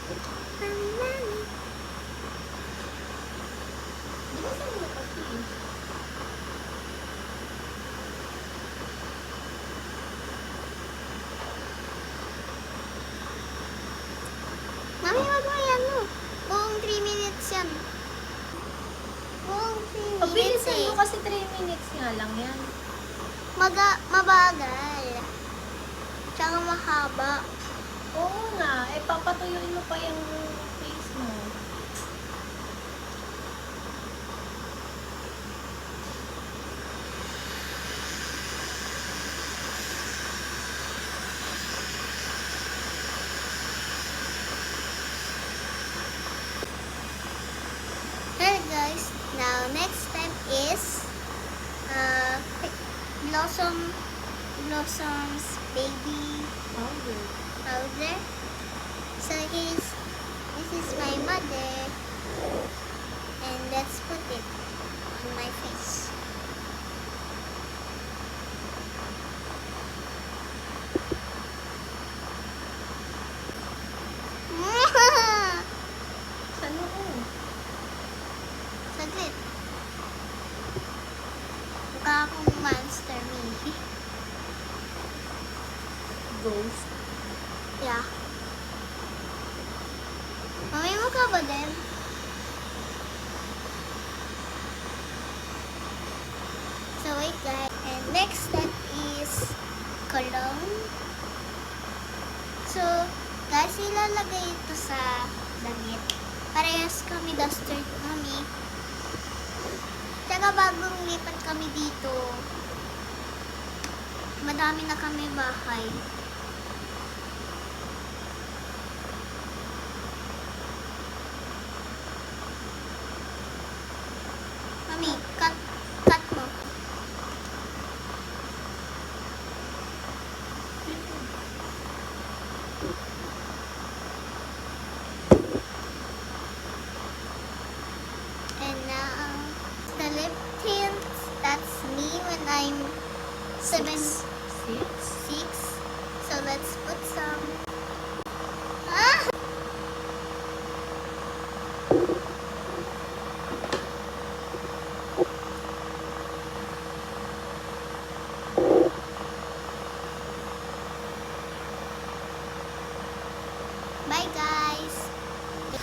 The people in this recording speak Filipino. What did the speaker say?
Bilisan mo kasi. Mami, wag mo yan mo. Buong 3 minutes yan. Buong 3 minutes Pabilisan eh. mo kasi 3 minutes nga lang yan. Mabagal. Tsaka mahaba. Oo nga, eh papatuyuin mo pa yung face mo. Well guys, now next step is Blossom's baby powder. So this is my mother, and let's put it on my face. Sa noo. Saglit. Mukha akong monster me. Ghost. Yeah. Mami, mukha ba din? So wait guys. And next step is cologne. So guys, ilalagay ito sa damit. Parehas kami duster kami. Tsaka bagong lipat kami dito. Madami na kami bahay. Mami, cut mo. And now, the lip tint, that's me when I'm 7, 6. Six. So let's put some.